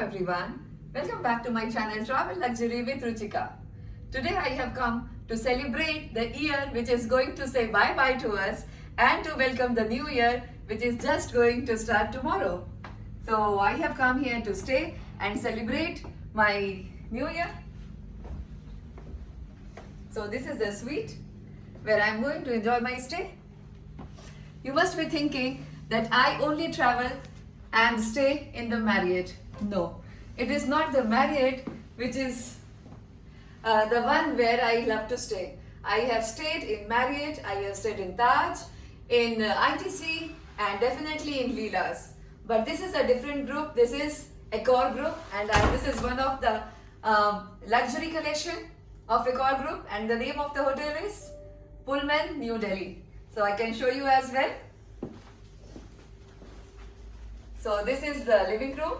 everyone. Welcome back to my channel Travel Luxury with Ruchika. Today I have come to celebrate the year which is going to say bye-bye to us and to welcome the new year which is just going to start tomorrow. So I have come here to stay and celebrate my new year. So this is the suite where I am going to enjoy my stay. You must be thinking that I only travel and stay in the Marriott. No, it is not the Marriott which is the one where I love to stay. I have stayed in Marriott, I have stayed in Taj, in ITC and definitely in Leela's. But this is a different group. This is Accor group and this is one of the luxury collection of Accor group, and the name of the hotel is Pullman New Delhi. So I can show you as well. So this is the living room.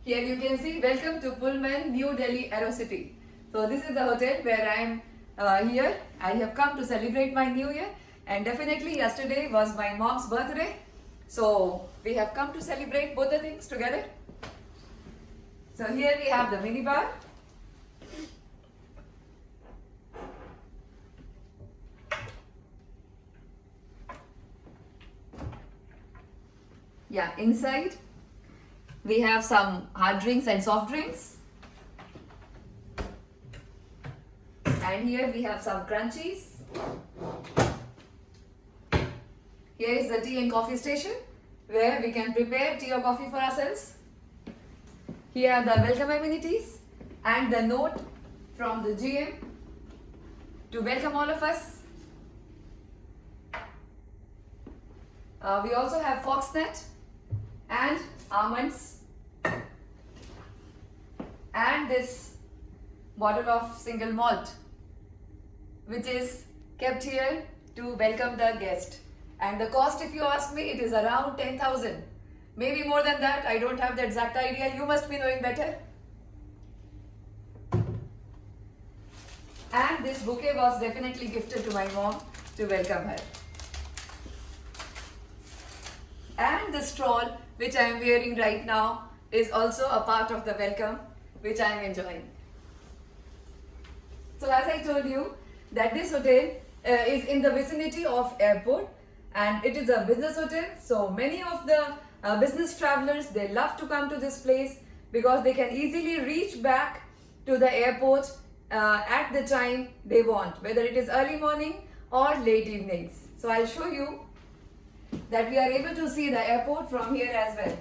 Here you can see welcome to Pullman New Delhi Aerocity. So this is the hotel where I am here. I have come to celebrate my new year, and definitely yesterday was my mom's birthday. So we have come to celebrate both the things together. So here we have the minibar. Yeah, inside we have some hard drinks and soft drinks. And here we have some crunchies. Here is the tea and coffee station where we can prepare tea or coffee for ourselves. Here are the welcome amenities and the note from the GM to welcome all of us. We also have Foxnet and almonds and this bottle of single malt which is kept here to welcome the guest. And the cost, if you ask me, it is around 10,000. Maybe more than that. I don't have the exact idea. You must be knowing better. And this bouquet was definitely gifted to my mom to welcome her. And the stroll which I am wearing right now is also a part of the welcome which I am enjoying. So as I told you that this hotel is in the vicinity of airport and it is a business hotel. So many of the business travelers, they love to come to this place because they can easily reach back to the airport at the time they want, whether it is early morning or late evenings. So I'll show you that we are able to see the airport from here as well.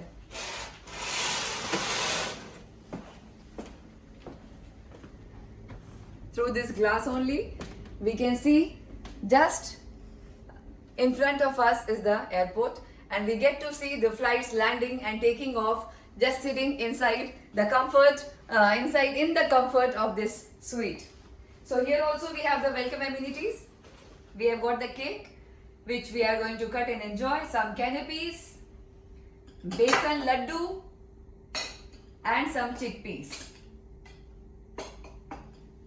Through this glass only, we can see just in front of us is the airport, and we get to see the flights landing and taking off just sitting inside the comfort, in the comfort of this suite. So here also we have the welcome amenities. We have got the cake which we are going to cut and enjoy, some canapes, besan laddu and some chickpeas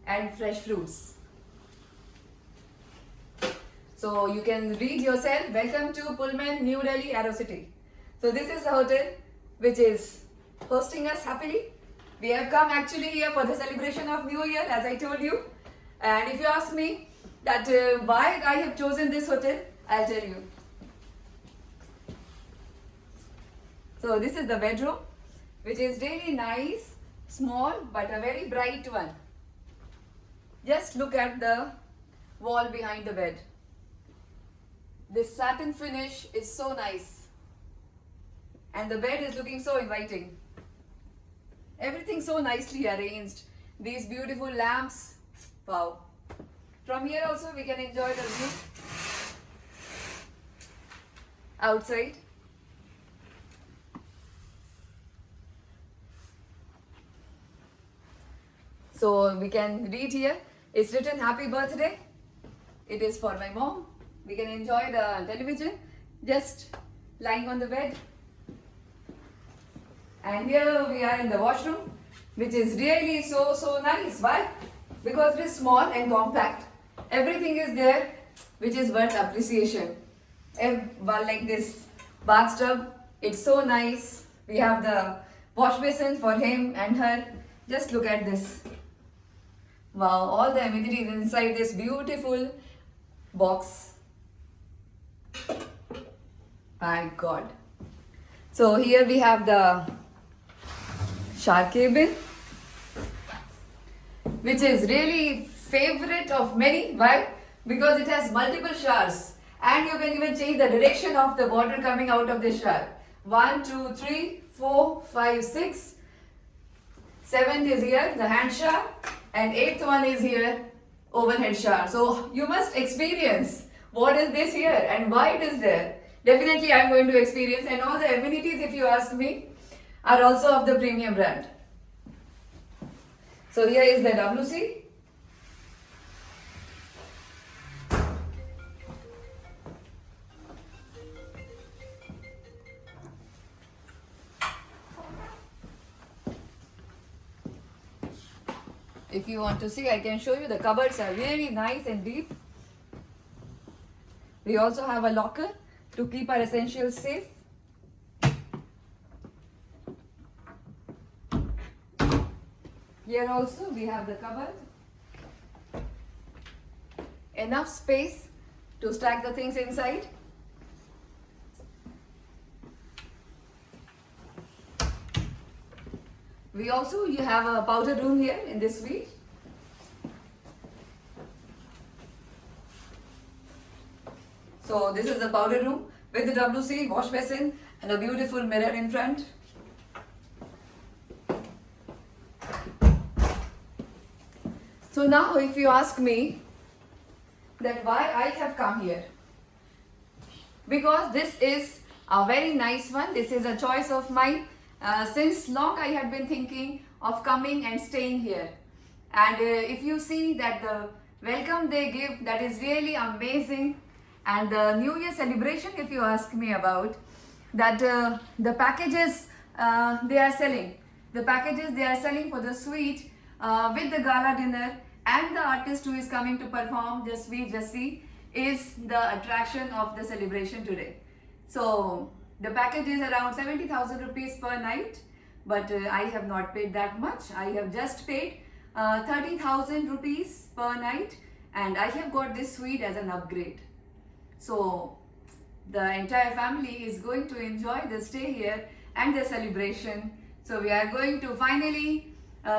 and fresh fruits. So you can read yourself, welcome to Pullman New Delhi Aerocity. So this is the hotel which is hosting us happily. We have come actually here for the celebration of New Year, as I told you. And if you ask me that why I have chosen this hotel, I'll tell you. So this is the bedroom, which is really nice, small but a very bright one. Just look at the wall behind the bed. This satin finish is so nice. And the bed is looking so inviting. Everything so nicely arranged. These beautiful lamps. Wow. From here also we can enjoy the view outside. So we can read here. It's written happy birthday. It is for my mom. We can enjoy the television just lying on the bed. And here we are in the washroom, which is really so nice. Why? Because it is small and compact. Everything is there which is worth appreciation. Like this bathtub, it's so nice. We have the wash basin for him and her. Just look at this. Wow, all the amenities inside this beautiful box. My God. So here we have the shower cabin, which is really favorite of many. Why? Because it has multiple showers and you can even change the direction of the water coming out of the shower. 1, 2, 3, 4, 5, 6. 7th is here, the hand shower, and 8th one is here, overhead shower. So you must experience what is this here and why it is there. Definitely I am going to experience, and all the amenities, if you ask me, are also of the premium brand. So here is the WC. If you want to see, I can show you. The cupboards are really nice and deep. We also have a locker to keep our essentials safe. Here also we have the cupboard. Enough space to stack the things inside. You have a powder room here in this suite. So this is the powder room with the WC, wash basin and a beautiful mirror in front. So now if you ask me that why I have come here, because this is a very nice one. This is a choice of mine. Since long I had been thinking of coming and staying here, and if you see that the welcome they give, that is really amazing. And the New Year celebration, if you ask me about that, the packages they are selling, for the suite with the gala dinner and the artist who is coming to perform, the sweet Jassi, is the attraction of the celebration today. So the package is around 70,000 rupees per night, but I have not paid that much. I have just paid 30,000 rupees per night, and I have got this suite as an upgrade. So the entire family is going to enjoy the stay here and the celebration. So we are going to finally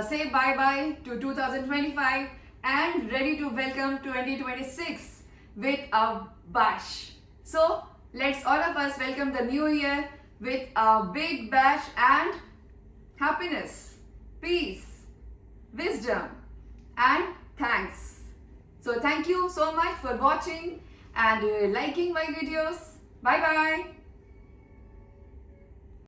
say bye-bye to 2025 and ready to welcome 2026 with a bash. So let's all of us welcome the new year with a big bash and happiness, peace, wisdom and thanks. So thank you so much for watching and liking my videos. Bye bye.